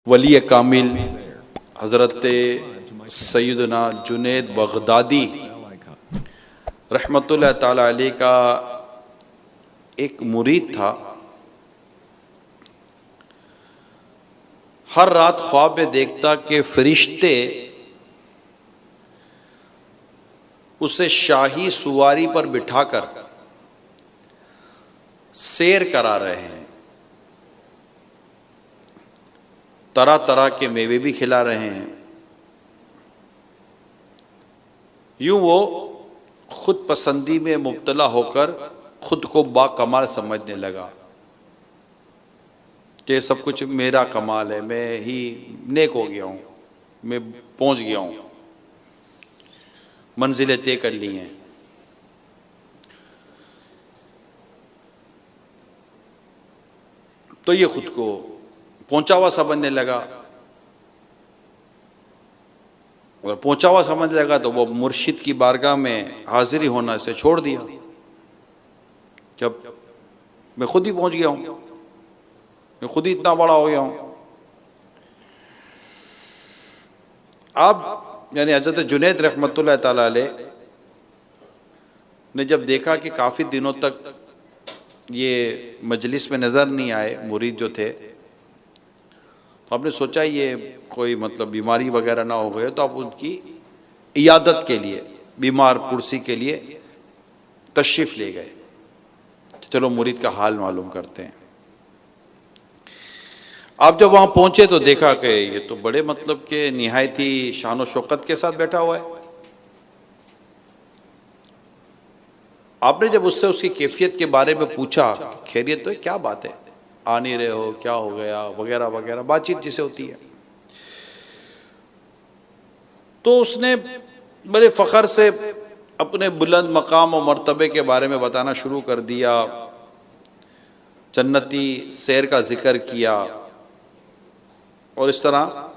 वली कामिल हज़रत सैयदना जुनैद बगदादी रहमतुल्लाह ताला अलैह का एक मुरीद था। हर रात ख्वाब में देखता कि फरिश्ते उसे शाही सुवारी पर बिठाकर सैर करा रहे हैं, तरह तरह के मेवे भी खिला रहे हैं। यूं वो खुद पसंदी में मुब्तला होकर खुद को बाकमाल समझने लगा कि सब कुछ मेरा कमाल है, मैं ही नेक हो गया हूँ, मैं पहुँच गया हूँ, मंजिलें तय कर ली हैं। तो ये खुद को पहुंचा हुआ समझने लगा, और पहुंचा हुआ समझने लगा तो वो मुर्शिद की बारगाह में हाजिरी होना इसे छोड़ दिया। जब मैं खुद ही पहुंच गया हूं, मैं खुद ही इतना बड़ा हो गया हूं। आप यानी हज़रत जुनैद रहमतुल्लाह ताला अलैह ने जब देखा कि काफ़ी दिनों तक ये मजलिस में नज़र नहीं आए मुरीद जो थे, तो आपने सोचा ये कोई मतलब बीमारी वगैरह ना हो गए, तो आप उनकी इयादत के लिए, बीमार पुरसी के लिए तशरीफ़ ले गए। चलो मुरीद का हाल मालूम करते हैं। आप जब वहाँ पहुँचे तो देखा कि ये तो बड़े मतलब के निहायती शान व शौकत के साथ बैठा हुआ है। आपने जब उससे उसकी कैफियत के बारे में पूछा, खैरियत तो है, क्या बात है, आ नहीं रहे हो, क्या हो गया वगैरह वगैरह, बातचीत जिसे होती है, तो उसने बड़े फ़ख्र से अपने बुलंद मकाम और मर्तबे के बारे में बताना शुरू कर दिया। जन्नती सैर का जिक्र किया और इस तरह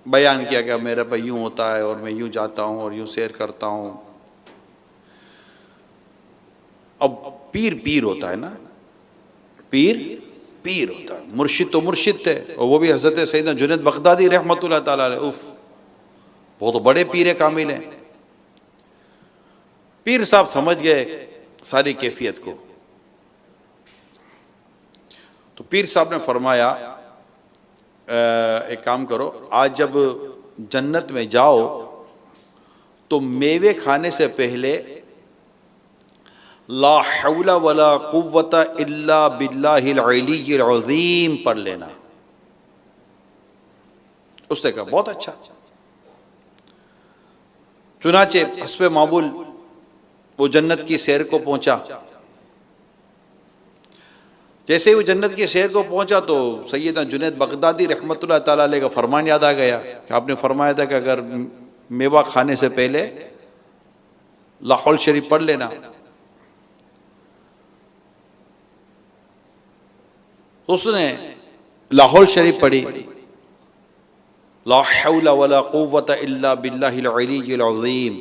बयान किया कि मेरा भाई यूँ होता है और मैं यूँ जाता हूँ और यूँ सैर करता हूँ। अब पीर पीर होता है ना, पीर पीर होता है, मुर्शिद तो मुर्शिद थे, और वो भी हज़रत सैयदना जुनैद बगदादी रहमतुल्लाह ताला अलैह, उफ बहुत तो बड़े पीर कामिल हैं। पीर साहब समझ गए सारी कैफियत को। तो पीर साहब ने फरमाया, एक काम करो, आज जब जन्नत में जाओ तो मेवे खाने से पहले ला हौला वला कुव्वता इल्ला बिल्लाहिल अलीय्यिल अज़ीम पढ़ लेना। उसने कहा बहुत अच्छा। चुनाचे हस्बे मामूल वो जन्नत की सैर को पहुंचा। जैसे ही वो जन्नत की सैर को पहुंचा तो सैयदना जुनैद बगदादी रहमतुल्लाह ताला अलैह का फरमान याद आ गया कि आपने फरमाया था कि अगर मेवा खाने से पहले लाहौल शरीफ पढ़ लेना। उसने लाहौल शरीफ पढ़ी, ला हौला वला कुव्वता इल्ला बिल्लाहिल अलीय्यिल अज़ीम।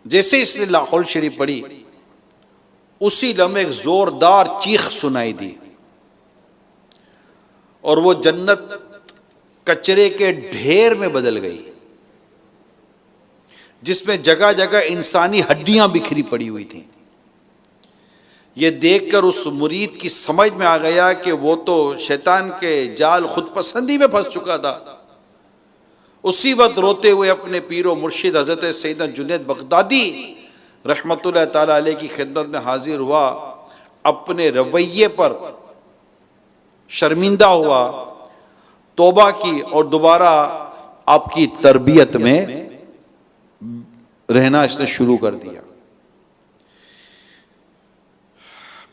जैसे इसने लाहौल शरीफ पढ़ी, उसी लम्हे एक जोरदार चीख सुनाई दी और वो जन्नत कचरे के ढेर में बदल गई, जिसमें जगह जगह इंसानी हड्डियां बिखरी पड़ी हुई थीं। ये देखकर उस मुरीद की समझ में आ गया कि वो तो शैतान के जाल खुद पसंदी में फंस चुका था। उसी वक्त रोते हुए अपने पीरो मुर्शिद हज़रत सैयदना जुनैद बगदादी रहमतुल्लाह ताला अलैह की खिदमत में हाजिर हुआ। अपने रवैये पर शर्मिंदा हुआ, तौबा की और दोबारा आपकी तरबियत में रहना इसने शुरू कर दिया।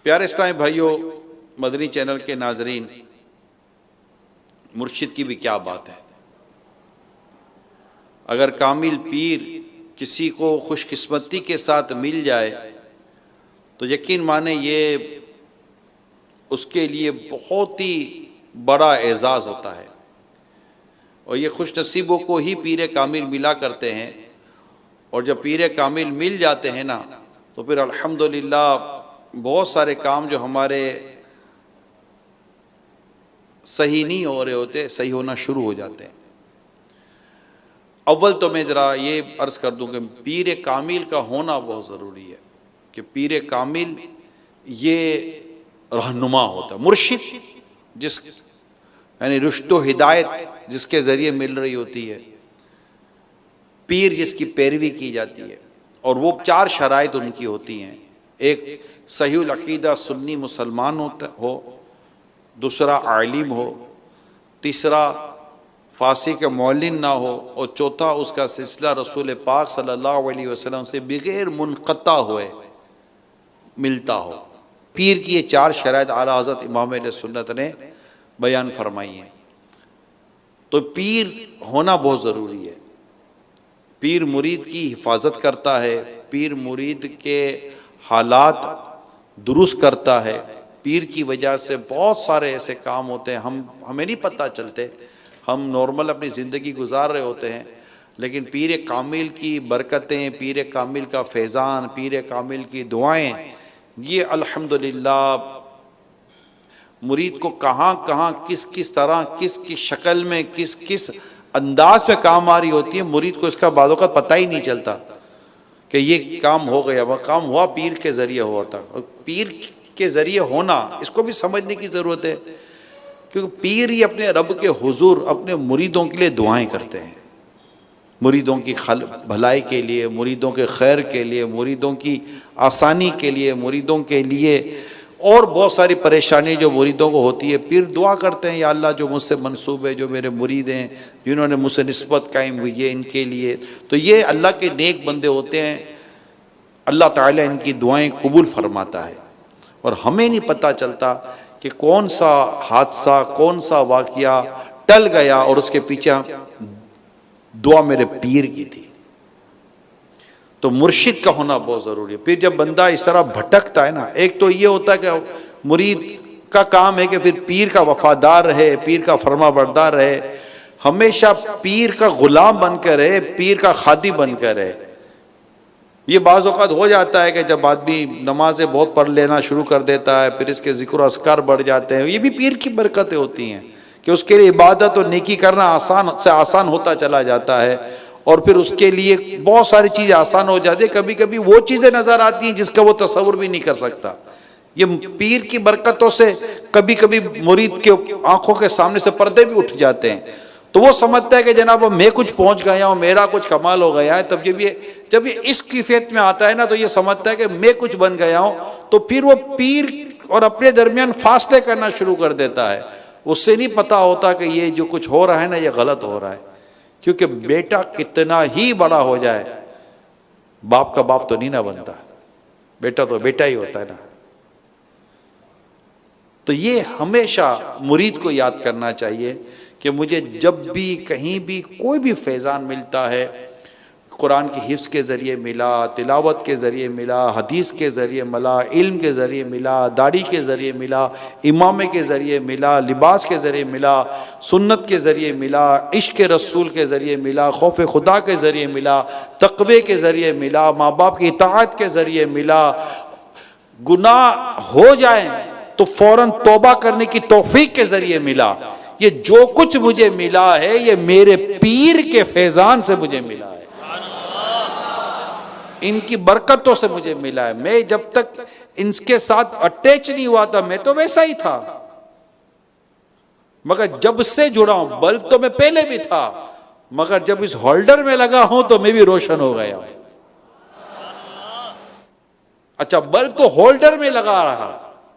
प्यारे इस्लामी भाइयों, मदनी चैनल के नाजरीन, मुर्शिद की भी क्या बात है। अगर कामिल पीर किसी को खुशकिस्मती के साथ मिल जाए तो यकीन माने ये उसके लिए बहुत ही बड़ा एजाज़ होता है, और ये खुश नसीबों को ही पीर कामिल मिला करते हैं। और जब पीर कामिल मिल जाते हैं ना, तो फिर अल्हम्दुलिल्लाह बहुत सारे काम जो हमारे सही नहीं हो रहे होते, सही होना शुरू हो जाते हैं। अव्वल तो मैं ज़रा ये अर्ज़ कर दूं कि पीर कामिल का होना बहुत ज़रूरी है, कि पीर कामिल ये रहनुमा होता है, मुर्शिद जिस यानी रुश्तो हिदायत जिसके ज़रिए मिल रही होती है, पीर जिसकी पैरवी की जाती है। और वो 4 शराइत उनकी होती हैं। एक सहीहुल अक़ीदा सुन्नी मुसलमान हो, दूसरा आलिम हो, तीसरा फासी के मौलिन ना हो, और चौथा उसका सिलसिला रसूल पाक सल्लल्लाहु अलैहि वसल्लम से बग़ैर मुनक़ता हुए मिलता हो। पीर की ये 4 शराइत आला हज़रत इमाम अहले सुन्नत ने बयान फरमाई हैं। तो पीर होना बहुत ज़रूरी है। पीर मुरीद की हिफाजत करता है, पीर मुरीद के हालात दुरुस्त करता है। पीर की वजह से बहुत सारे ऐसे काम होते हैं हमें नहीं पता चलते, हम नॉर्मल अपनी ज़िंदगी गुजार रहे होते हैं, लेकिन पीर कामिल की बरकतें, पीर कामिल का फैज़ान, पीर कामिल की दुआएं, ये अल्हम्दुलिल्लाह मुरीद को कहाँ कहाँ किस किस तरह किस किस शक्ल में किस किस अंदाज पे काम आ रही होती है, मुरीद को इसका बाज़ औक़ात पता ही नहीं चलता कि ये काम हो गया, वह काम हुआ पीर के ज़रिए हुआ था। और पीर के ज़रिए होना इसको भी समझने की ज़रूरत है, क्योंकि पीर ही अपने रब के हुजूर अपने मुरीदों के लिए दुआएं करते हैं, मुरीदों की भलाई के लिए, मुरीदों के खैर के लिए, मुरीदों की आसानी के लिए, मुरीदों के लिए और बहुत सारी परेशानी जो मुरीदों को होती है, पीर दुआ करते हैं, या अल्लाह जो मुझसे मंसूब है, जो मेरे मुरीद हैं, जिन्होंने मुझसे निस्बत कायम हुई है, इनके लिए। तो ये अल्लाह के नेक बंदे होते हैं, अल्लाह ताला इनकी दुआएं कबूल फरमाता है। और हमें नहीं पता चलता कि कौन सा हादसा, कौन सा वाक़या टल गया और उसके पीछे दुआ मेरे पीर की थी। तो मुर्शिद का होना बहुत ज़रूरी है। फिर जब बंदा इस तरह भटकता है ना, एक तो ये होता है कि मुरीद का काम है कि फिर पीर का वफादार रहे, पीर का फरमा बरदार रहे, हमेशा पीर का गुलाम बनकर रहे, पीर का खादी बनकर रहे। ये बाज़ औक़ात हो जाता है कि जब आदमी नमाज़ें बहुत पढ़ लेना शुरू कर देता है, फिर इसके ज़िक्र अस्कार बढ़ जाते हैं, ये भी पीर की बरकतें होती हैं कि उसके लिए इबादत और नेकी करना आसान से आसान होता चला जाता है, और फिर उसके लिए बहुत सारी चीज़ें आसान हो जाती है। कभी कभी वो चीज़ें नज़र आती हैं जिसका वो तसव्वुर भी नहीं कर सकता। ये पीर की बरकतों से कभी कभी मुरीद के आंखों के सामने से पर्दे भी उठ जाते हैं, तो वो समझता है कि जनाब मैं कुछ पहुंच गया हूँ, मेरा कुछ कमाल हो गया है। तब जब ये इस कैफियत में आता है ना, तो ये समझता है कि मैं कुछ बन गया हूँ, तो फिर वो पीर और अपने दरमियान फासले करना शुरू कर देता है। उससे नहीं पता होता कि ये जो कुछ हो रहा है ना, ये गलत हो रहा है, क्योंकि बेटा कितना ही बड़ा हो जाए, बाप का बाप तो नहीं ना बनता, बेटा तो बेटा ही होता है ना। तो ये हमेशा मुरीद को याद करना चाहिए कि मुझे जब भी कहीं भी कोई भी फैज़ान मिलता है, कुरान की हिफ्ज़ के ज़रिए मिला, तिलावत के ज़रिए मिला, हदीस के ज़रिए मिला, इल्म के ज़रिए मिला, दाढ़ी के ज़रिए मिला, इमामे के ज़रिए मिला, लिबास के ज़रिए मिला, सुन्नत के ज़रिए मिला, इश्क़ रसूल के ज़रिए मिला, खौफ़ खुदा के ज़रिए मिला, तक़वे के ज़रिए मिला, माँ बाप की इताअत के ज़रिए मिला, गुनाह हो जाए तो फ़ौरन तौबा करने की तौफ़ीक के ज़रिए मिला। ये जो कुछ मुझे मिला है, ये मेरे पीर के फैज़ान से मुझे मिला है, इनकी बरकतों से मुझे मिला है। मैं जब तक इनके साथ अटैच नहीं हुआ था, मैं तो वैसा ही था, मगर जब से जुड़ा हूं, बल्ब तो मैं पहले भी था, मगर जब इस होल्डर में लगा हूं तो मैं भी रोशन हो गया। अच्छा, बल्ब तो होल्डर में लगा रहा,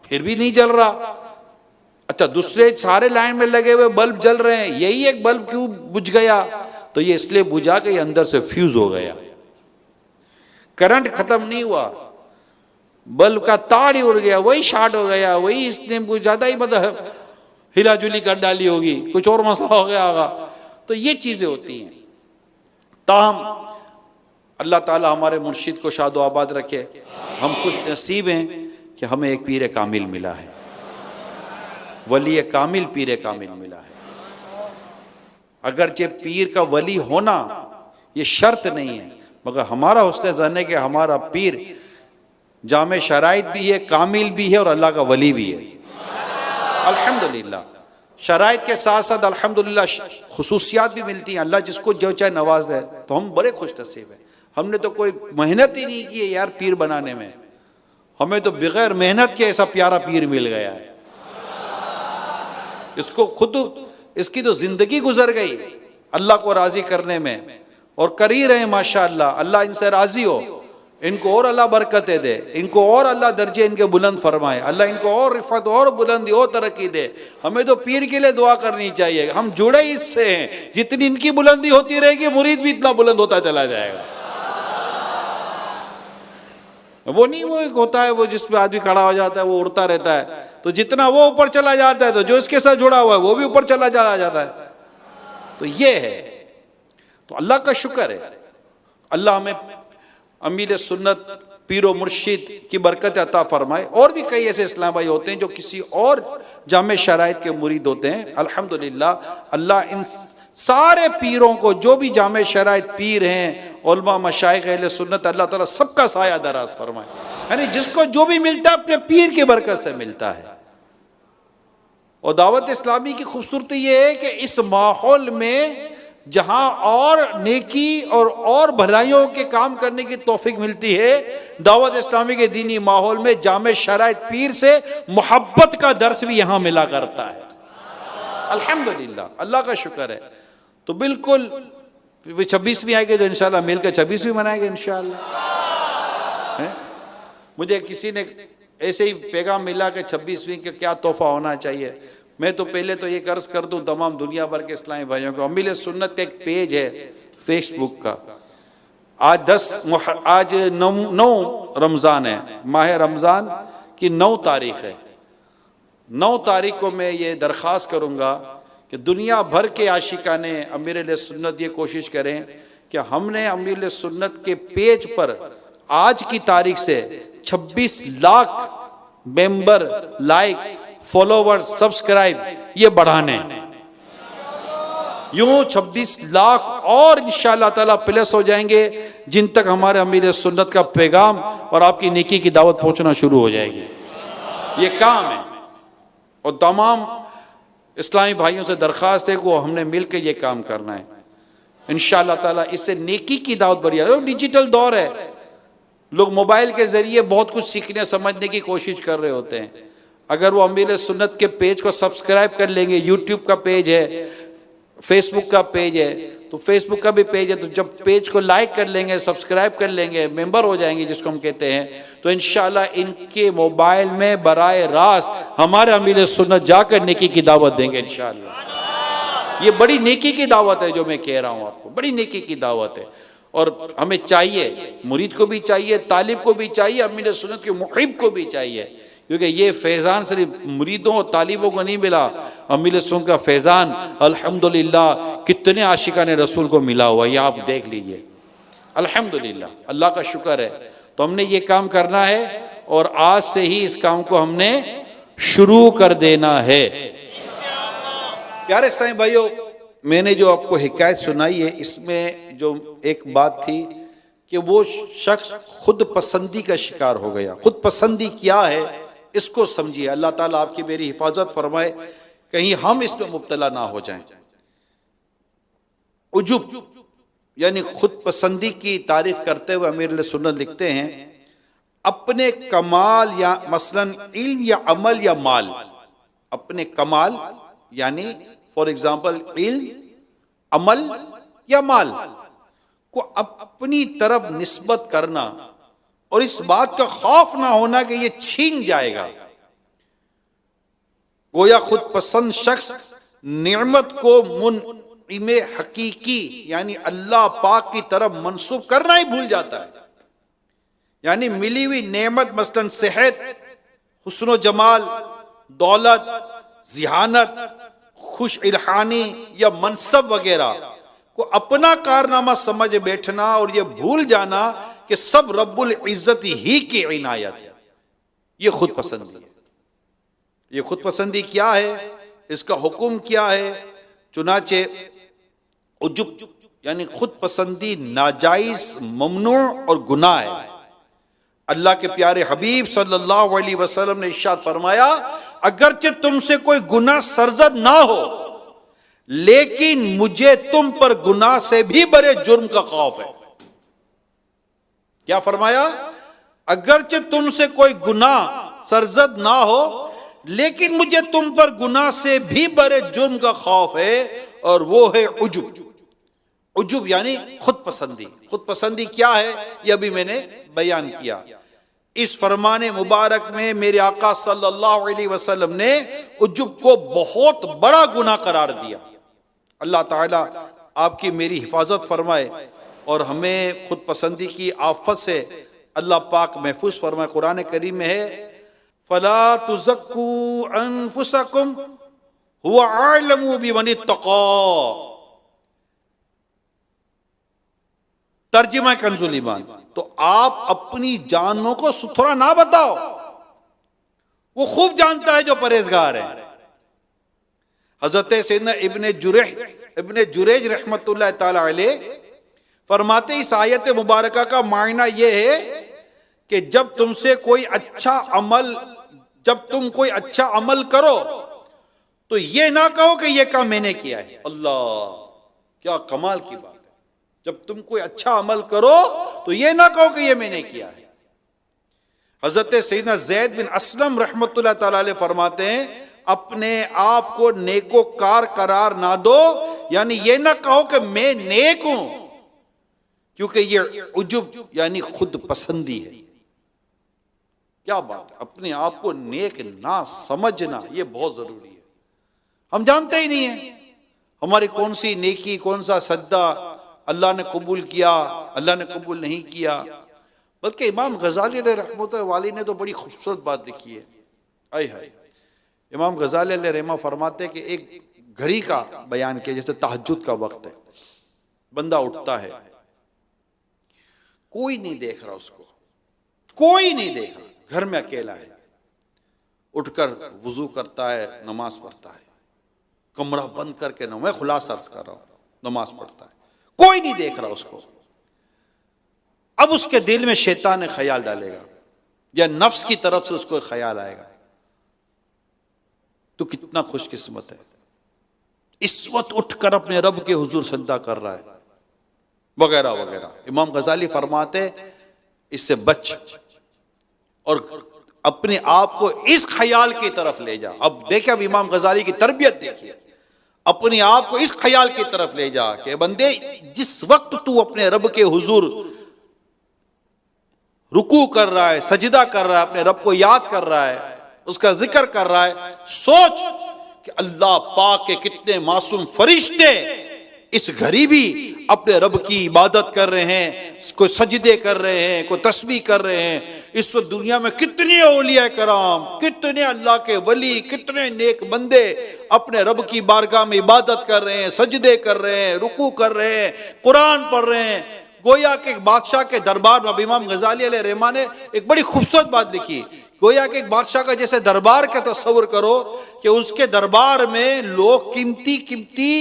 फिर भी नहीं जल रहा। अच्छा, दूसरे सारे लाइन में लगे हुए बल्ब जल रहे हैं, यही एक बल्ब क्यों बुझ गया? तो ये इसलिए बुझा कि अंदर से फ्यूज हो गया, करंट खत्म नहीं हुआ, बल्ब का तार ही उड़ गया, वही शॉर्ट हो गया, वही इसने कुछ ज्यादा ही मतलब हिलाजुली कर डाली होगी, कुछ और मसला हो गया होगा। तो ये चीजें होती हैं। ताहम अल्लाह ताला हमारे मुर्शिद को शादो आबाद रखे। हम खुश नसीब हैं कि हमें एक पीर कामिल मिला है, वली कामिल पीर कामिल मिला है। अगरचे पीर का वली होना ये शर्त नहीं है, मगर हमारा हुस्न ज़न है कि हमारा पीर जामे शराइत भी है, कामिल भी है और अल्लाह का वली भी है। अल्हम्दुलिल्लाह, शराइत के साथ साथ अल्हम्दुलिल्लाह खुसूसियात भी मिलती हैं। अल्लाह जिसको जो चाहे नवाज है, तो हम बड़े खुश नसीब हैं। हमने तो कोई मेहनत ही नहीं की है यार पीर बनाने में, हमें तो बगैर मेहनत के ऐसा प्यारा पीर मिल गया है। इसको खुद इसकी तो जिंदगी गुजर गई अल्लाह को राजी करने में, और कर ही रहे माशाअल्लाह। अल्लाह इनसे राजी हो, इनको और अल्लाह बरकतें दे, इनको और अल्लाह दर्जे इनके बुलंद फरमाए, अल्लाह इनको और रिफत और बुलंदी और तरक्की दे। हमें तो पीर के लिए दुआ करनी चाहिए, हम जुड़े इससे हैं। जितनी इनकी बुलंदी होती रहेगी मुरीद भी इतना बुलंद होता चला जाएगा। वो नहीं वो एक होता है वो जिसपे आदमी खड़ा हो जाता है वो उड़ता रहता है, तो जितना वो ऊपर चला जाता है तो जो इसके साथ जुड़ा हुआ है वो भी ऊपर चला जाता है। तो ये है, तो अल्लाह का शुक्र है, अल्लाह हमें अमीर सुन्नत पीरो मुर्शिद की बरकत अता फरमाए। और भी कई ऐसे इस्लाम भाई होते हैं जो किसी और जामे शराइत के मुरीद होते हैं। अल्हम्दुलिल्लाह अल्लाह इन सारे पीरों को, जो भी जामे शराइत पीर हैं, उलमा मशाइख अहले सुन्नत, अल्लाह ताला सबका साया दराज फरमाए। यानी जिसको जो भी मिलता है अपने पीर की बरकत से मिलता है। और दावत इस्लामी की खूबसूरती ये है कि इस माहौल में जहां और नेकी और भलाइयों के काम करने की तौफीक मिलती है, दावत इस्लामी के दीनी माहौल में जामे शराइत पीर से मोहब्बत का दर्स भी यहां मिला करता है। अल्हम्दुलिल्लाह, अल्लाह का शुक्र है। तो बिल्कुल 26वीं आएगी तो इंशाल्लाह मिलकर 26वीं मनाएंगे इंशाल्लाह। मुझे किसी ने ऐसे ही पैगाम मिला कि 26वीं का क्या तोहफा होना चाहिए। मैं तो पहले तो ये कर्ज कर दूं तमाम दुनिया भर के इस्लामी भाइयों को, अमीर सुन्नत का एक पेज है फेसबुक का। आज 9 रमज़ान है, माह रमज़ान की 9 तारीख है। 9 तारीख को मैं ये दरख्वास्त करूँगा कि दुनिया भर के आशिकाने अमीर सुन्नत ये कोशिश करें कि हमने अमीर सुन्नत के पेज पर आज की तारीख से 26 lakh member, like, follower, subscribe ये बढ़ाने। यूं 26 लाख और इंशाअल्लाह ताला प्लस हो जाएंगे, जिन तक हमारे अमीर सुन्नत का पैगाम और आपकी नेकी की दावत पहुंचना शुरू हो जाएगी। ये काम है और तमाम इस्लामी भाइयों से दरख्वास्त है कि हमने मिलकर ये काम करना है इंशाअल्लाह ताला। इससे नेकी की दावत बढ़िया है। डिजिटल दौर है, लोग मोबाइल के जरिए बहुत कुछ सीखने समझने की कोशिश कर रहे होते हैं। अगर वो अमीर सुन्नत के पेज को सब्सक्राइब कर लेंगे, यूट्यूब का पेज है, फेसबुक का पेज है, तो फेसबुक का भी पेज है, तो जब पेज को लाइक कर लेंगे, सब्सक्राइब कर लेंगे, मेंबर हो जाएंगे जिसको हम कहते हैं, तो इंशाल्लाह इनके मोबाइल में बराए रास्त हमारे अमीर सुन्नत जाकर नेकी की दावत देंगे इंशाल्लाह। ये बड़ी नेकी की दावत है जो मैं कह रहा हूँ आपको, बड़ी नेकी की दावत है। और हमें चाहिए, मुरीद को भी चाहिए, तालिब को भी चाहिए, अमीर सुन्नत के मुहिब को भी चाहिए, क्योंकि ये फैज़ान सिर्फ मुरीदों और तालिबों को नहीं मिला, अमीर सुन्नत का फैज़ान अल्हम्दुलिल्लाह कितने आशिकाने रसूल को मिला हुआ, ये आप देख लीजिए। अल्हम्दुलिल्लाह, अल्लाह का शुक्र है। तो हमने ये काम करना है और आज से ही इस काम को हमने शुरू कर देना है। प्यारे इस्लामी भाइयों, मैंने जो आपको हिकायत सुनाई है, इसमें जो एक बात थी कि वो शख्स खुद पसंदी का शिकार हो गया। खुद पसंदी क्या है इसको समझिए। अल्लाह ताला आपकी मेरी हिफाजत फरमाए, कहीं हम इसमें मुब्तला ना हो जाएं। उजुब यानी खुद पसंदी की तारीफ करते हुए अमीर सुन्नत लिखते हैं, अपने कमाल या मसलन इल्म या अमल या माल, अपने कमाल यानी फॉर एग्जाम्पल इल्म, अमल या माल को अपनी तरफ निस्बत करना और इस बात का खौफ ना होना कि ये छीन जाएगा। गोया खुद पसंद शख्स नेमत को मुनइमे हकीकी यानी अल्लाह पाक की तरफ मंसूब करना ही भूल जाता है। यानी मिली हुई नेमत मसलन सेहत, हुस्न जमाल, दौलत, जिहानत, खुश इल्हानी या मनसब वगैरह को अपना कारनामा समझ बैठना और ये भूल जाना कि सब रब्बुल इज्जत ही की इनायत है। ये खुद पसंदी है। ये खुद पसंदी क्या है, इसका हुक्म क्या है? चुनाचे उजुब यानी खुद पसंदी नाजायज, ममनू और गुनाह है। अल्लाह के प्यारे हबीब सल्लल्लाहु अलैहि वसल्लम ने इरशाद फरमाया, अगरचे तुमसे कोई गुनाह सरजद ना हो, लेकिन मुझे तुम पर गुनाह से भी बड़े जुर्म का खौफ है। क्या फरमाया? अगरचे तुमसे कोई गुनाह सरजद ना हो, लेकिन मुझे तुम पर गुनाह से भी बड़े जुर्म का खौफ है, और वो है उजुब। उजुब यानी खुद पसंदी। खुद पसंदी क्या है, यह भी मैंने बयान किया। इस फरमाने मुबारक में मेरे आका सल्लल्लाहु अलैहि वसल्लम ने उजुब को बहुत बड़ा गुनाह करार दिया। अल्लाह ताला आपकी मेरी हिफाजत फरमाए और हमें खुद पसंदी की आफत से अल्लाह पाक महफूज फरमाए। कुरान करीम में है, फला तुज़क्कू अनफुसकुम हुवा आलमु बिमनित्तक़ा। तर्जुमा कंजुल ईमान, तो आप अपनी जानों को सुथरा ना बताओ, वो खूब जानता है जो परहेजगार है। हजरत सैयदना इब्ने जुरैज रहमतुल्लाह ताला अलैह फरमाते, इस आयत मुबारका का मायना यह है कि जब तुम कोई अच्छा अमल करो तो ये ना कहो कि ये काम मैंने किया है। अल्लाह, क्या कमाल की बात है। जब तुम कोई अच्छा अमल करो तो ये ना कहो कि ये मैंने किया है। हजरत सैयदना ज़ैद बिन अस्लम रहमतुल्लाह ताला अलैह फरमाते हैं, अपने आप को नेकोकार करार ना दो, यानी ये ना कहो कि मैं नेक हूं, क्योंकि ये उजुब यानी खुद पसंदी है। क्या बात है, अपने आप को नेक ना समझना ये बहुत जरूरी है। हम जानते ही नहीं है हमारी कौन सी नेकी, कौन सा सजदा अल्लाह ने कबूल किया, अल्लाह ने कबूल नहीं किया। बल्कि इमाम गजाली रहमतुल्लाह वाली ने तो बड़ी खूबसूरत बात लिखी है। आय हाय, इमाम गजाली रहमा फरमाते कि एक घड़ी का बयान किया, जैसे तहज्जुद का वक्त है, बंदा उठता है, कोई नहीं देख रहा उसको, कोई नहीं देख रहा, घर में अकेला है, उठकर वुजू करता है, नमाज पढ़ता है, कमरा बंद करके, ना मैं खुलासा अर्ज कर रहा हूं, नमाज पढ़ता है, कोई नहीं देख रहा उसको। अब उसके दिल में शैतान ख्याल डालेगा या नफ्स की तरफ से उसको ख्याल आएगा, तो कितना खुशकिस्मत है, इस वक्त उठकर अपने रब के हुजूर सजदा कर रहा है, वगैरह वगैरह। इमाम गजाली फरमाते इससे बच और अपने आप को इस ख्याल की तरफ ले जा। अब देखिए, अब इमाम गजाली की तरबियत देखिए, अपने आप को इस ख्याल की तरफ ले जा कि बंदे, जिस वक्त तू अपने रब के हुजूर रुकू कर रहा है, सजदा कर रहा है, अपने रब को याद कर रहा है, उसका जिक्र कर रहा है, सोच कि अल्लाह पाक के कितने मासूम फरिश्ते इस घड़ी भी अपने रब की इबादत कर रहे हैं, कोई सजदे कर रहे हैं, कोई तस्बीह कर रहे हैं। इस वक्त दुनिया में कितने औलिया कराम, कितने अल्लाह के वली, कितने नेक बंदे अपने रब की बारगाह में इबादत कर रहे हैं, सजदे कर रहे हैं, रुकू कर रहे हैं, कुरान पढ़ रहे हैं। गोया के बादशाह के दरबार में, इमाम गजाली अलैहि रहमा ने एक बड़ी खूबसूरत बात लिखी, गोया के एक बादशाह का जैसे दरबार का तस्वर करो कि उसके दरबार में लोग कीमती कीमती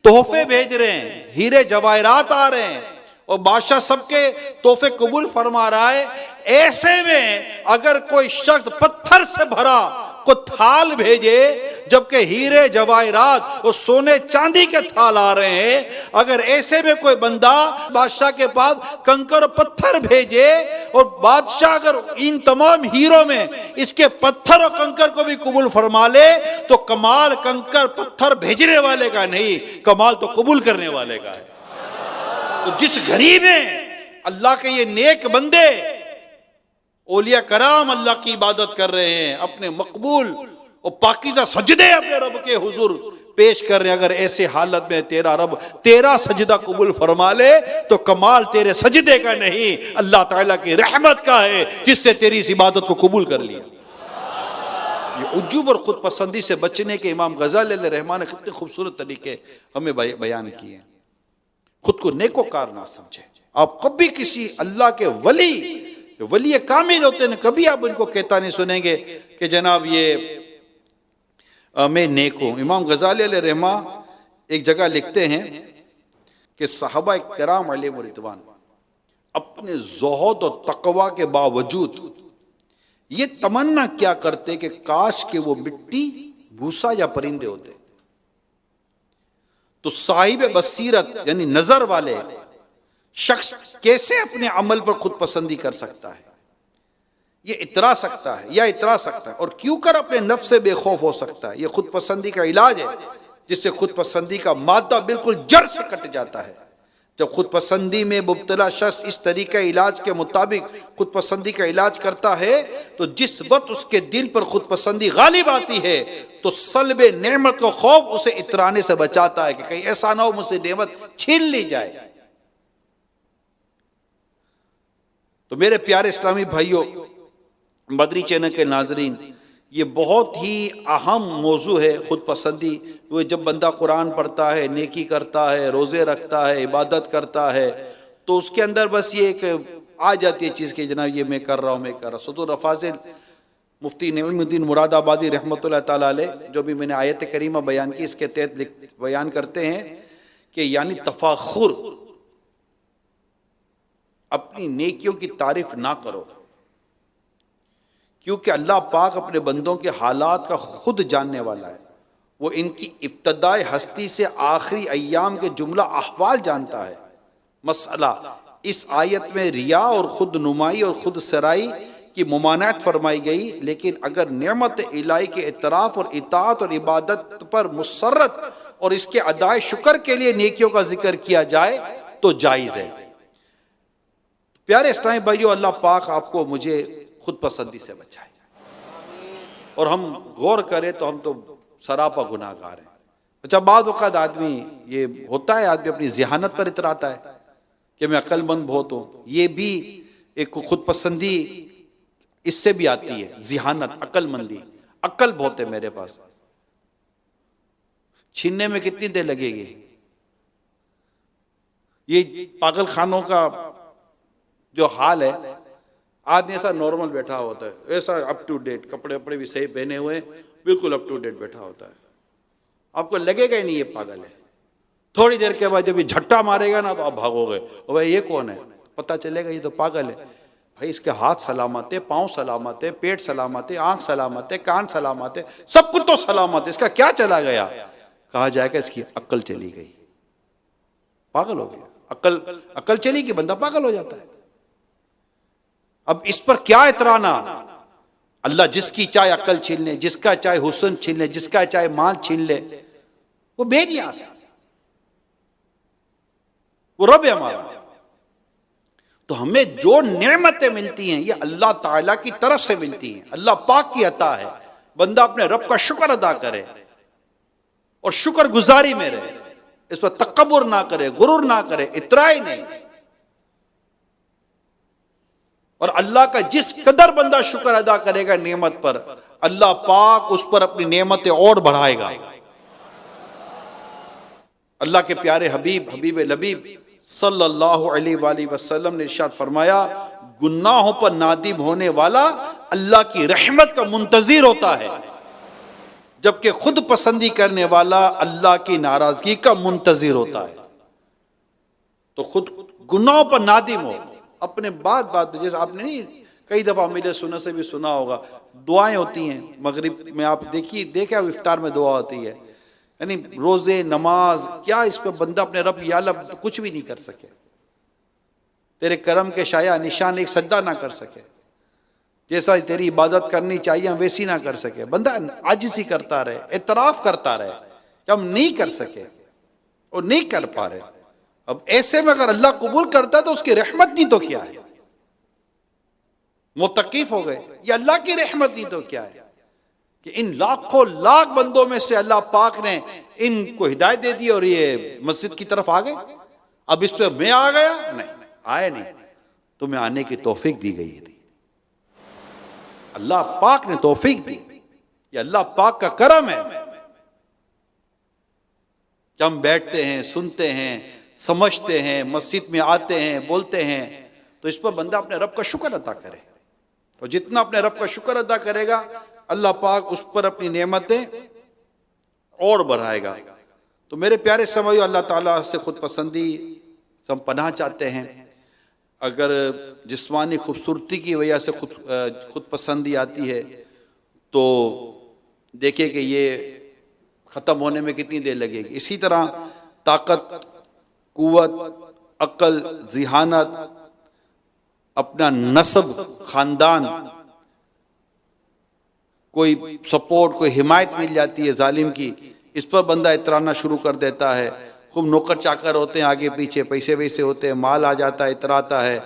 तोहफे भेज रहे हैं, हीरे जवाहरात आ रहे हैं, और बादशाह सबके तोहफे कबूल फरमा रहा है। ऐसे में अगर कोई शख्स पत्थर से भरा को थाल भेजे, जबकि हीरे जवाहरात और सोने चांदी के थाल आ रहे हैं, अगर ऐसे में कोई बंदा बादशाह के पास कंकर पत्थर भेजे और बादशाह अगर इन तमाम हीरों में इसके पत्थर और कंकर को भी कबूल फरमा ले, तो कमाल कंकर पत्थर भेजने वाले का नहीं, कमाल तो कबूल करने वाले का है। तो जिस घड़ी में अल्लाह के ये नेक बंदे औलिया कराम अल्लाह की इबादत कर रहे हैं, अपने मकबूल और पाकीज़ा सजदे अपने रब के हुजूर पेश कर रहे हैं, अगर ऐसे हालत में तेरा रब तेरा सजदा कबूल फरमा ले, तो कमाल तेरे सजदे का नहीं, अल्लाह ताला की रहमत का है, जिससे तेरी इस इबादत को कबूल कर लिया। ये उज्जुब और खुद पसंदी से बचने के इमाम गजाली रहमान ने कितने खूबसूरत तरीके हमें बयान किए। खुद को नेकोकार ना समझे। आप कभी किसी अल्लाह के वली कामिल होते हैं, कभी आप उनको कहता नहीं सुनेंगे कि जनाब ये मैं नेक हूं। इमाम गजाली रहमा एक जगह लिखते हैं कि सहाबा किराम अलैहिम रिदवान अपने ज़ुहद और तकवा के बावजूद ये तमन्ना क्या करते कि काश के वो मिट्टी, भूसा या परिंदे होते। तो साहिब बसीरत यानी नजर वाले शख्स कैसे अपने अमल पर खुद पसंदी कर सकता है? ये इतरा सकता है या इतरा सकता है, और क्यों कर अपने नफ्स से बेखौफ हो सकता है? ये खुद पसंदी का इलाज है, जिससे खुद पसंदी का मादा बिल्कुल जड़ से कट जाता है। जब खुद पसंदी में मुब्तला शख्स इस तरीके इलाज के मुताबिक खुद पसंदी का इलाज करता है, तो जिस वक्त उसके दिल पर खुद पसंदी गालिब आती है, तो सल्बे नेमत को खौफ उसे इतराने से बचाता है कि कहीं ऐसा ना हो मुझसे नेमत छीन ली जाए। तो मेरे प्यारे इस्लामी भाइयों, मदरी चैनल के नाजरीन, ये बहुत ही अहम मौजू है खुद पसंदी। वो जब बंदा कुरान पढ़ता है, नेकी करता है, रोज़े रखता है, इबादत करता है, तो उसके अंदर बस ये एक आ जाती है चीज़ कि जनाब ये मैं कर रहा हूँ, मैं कर रहा हूँ। सदुर रफाजिल मुफ्ती नईमुद्दीन मुरादाबादी रहमतुल्लाह ताला अलैह, जो भी मैंने आयत करीमा बयान की, इसके तहत बयान करते हैं कि यानी तफाखुर, अपनी नेकियों की तारीफ ना करो, क्योंकि अल्लाह पाक अपने बंदों के हालात का खुद जानने वाला है। वो इनकी इब्तदाई हस्ती से आखिरी अय्याम के जुमला अहवाल जानता है। मसला इस आयत में रिया और खुद नुमाई और खुद सराई की मुमानत फरमाई गई, लेकिन अगर नेमत इलाही के इतराफ़ और इताअत और इबादत पर मुसर्रत और इसके अदाए शुक्र के लिए नेकियों का जिक्र किया जाए तो जायज़ है। प्यारे इस्लामी भाइयों, अल्लाह पाक आपको मुझे खुद पसंदी से बचाए, और हम गौर करें तो हम तो सरापा गुनाहगार हैं। अच्छा, बाद वक़्त आदमी ये होता है, आदमी अपनी ज़हानत पर इतराता है कि मैं अक्लमंद बहुत हूँ। ये भी एक खुद पसंदी इससे भी आती है, ज़हानत, अक्लमंदी। अक्ल बहुत है मेरे पास, छीनने में कितनी देर लगेगी? ये पागल खानों का जो हाल है, आदमी ऐसा नॉर्मल बैठा होता है, ऐसा अप टू डेट, कपड़े वपड़े भी सही पहने हुए, बिल्कुल अप टू डेट बैठा होता है। आपको लगेगा ही नहीं ये पागल है। थोड़ी देर के बाद जब ये झट्टा मारेगा ना, तो आप भागोगे, और भाई ये कौन है? पता चलेगा ये तो पागल है। भाई इसके हाथ सलामत है, पाँव सलामत है, पेट सलामत है, आंख सलामत है, कान सलामत है, सब कुछ तो सलामत है, इसका क्या चला गया? कहा जाएगा इसकी अक्ल चली गई, पागल हो गया। अक्ल चली कि बंदा पागल हो जाता है। अब इस पर क्या इतराना? अल्लाह जिसकी चाहे अक्ल छीन ले, जिसका चाहे हुस्न छीन ले, जिसका चाहे माल छीन ले, वो बेनियाज़ है, वो रब है हमारा। तो हमें जो नेमतें मिलती हैं ये अल्लाह ताला की तरफ से मिलती हैं, अल्लाह पाक की अता है। बंदा अपने रब का शुक्र अदा करे और शुक्र गुजारी में रहे, इस पर तकब्बुर ना करे, गुरूर ना करे, इतराई नहीं। और अल्लाह का जिस कदर बंदा शुक्र अदा करेगा नेमत पर, अल्लाह पाक उस पर अपनी नेमतें और बढ़ाएगा। अल्लाह के प्यारे हबीब लबीब सल्लल्लाहु अलैहि वसल्लम ने इरशाद फरमाया, गुनाहों पर नादिम होने वाला अल्लाह की रहमत का मुंतजिर होता है, जबकि खुद पसंदी करने वाला अल्लाह की नाराजगी का मुंतजिर होता है। तो खुद गुनाहों पर नादिम हो, अपने बात जैसे आपने नहीं कई दफ़ा मेरे सुनने से भी सुना होगा, दुआएं होती हैं मगरिब में, आप देखिए इफ्तार में दुआ होती है, यानी रोज़े नमाज, क्या इस पर बंदा अपने रब या लब तो कुछ भी नहीं कर सके, तेरे करम के शाया निशान एक सज्दा ना कर सके, जैसा तेरी इबादत करनी चाहिए हम वैसी ना कर सके, बंदा आजिज़ी करता रहे, एतराफ़ करता रहे कि हम नहीं कर सके और नहीं कर पा रहे। अब ऐसे में अगर अल्लाह कबूल करता है तो उसकी रहमत नहीं तो क्या है? मुतकीफ हो गए, ये अल्लाह की रहमत नहीं तो क्या है कि इन लाखों लाख बंदों में से अल्लाह पाक ने इनको हिदायत दे दी और ये मस्जिद की तरफ आ गए। अब इस पे मैं आ गया? नहीं, आए नहीं, तुम्हें आने की तौफीक दी गई थी, अल्लाह पाक ने तौफीक दी, ये अल्लाह पाक का करम है कि हम बैठते हैं, सुनते हैं, समझते हैं, मस्जिद में आते हैं, बोलते हैं। तो इस पर बंदा अपने रब का शुक्र अदा करे, और जितना अपने रब का शुक्र अदा करेगा अल्लाह पाक उस पर अपनी नेमतें और बढ़ाएगा। तो मेरे प्यारे समझो, अल्लाह ताला से खुद पसंदी से हम पनाह चाहते हैं। अगर जिस्मानी खूबसूरती की वजह से खुद पसंदी आती है तो देखिए कि ये ख़त्म होने में कितनी देर लगेगी। इसी तरह ताकत, कुव्वत, अक्ल, ज़िहानत, अपना नस्ब, ख़ानदान, कोई सपोर्ट, कोई हिमायत मिल जाती है जालिम की, इस पर बंदा इतराना शुरू कर देता है। खूब नौकर चाकर होते हैं आगे पीछे, पैसे वैसे होते हैं, माल आ जाता है, इतराता है।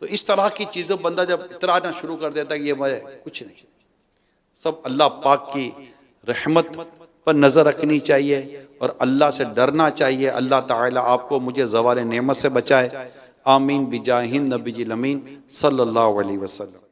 तो इस तरह की चीज़ों बंदा जब इतराना शुरू कर देता है कि ये मैं कुछ नहीं, सब अल्लाह पाक की रहमत पर नज़र रखनी चाहिए और अल्लाह से डरना चाहिए। अल्लाह ताला आपको मुझे ज़वाल नेमत से बचाए। आमीन बिजाहिन नबी अमीन सल्लल्लाहु अलैहि वसल्लम।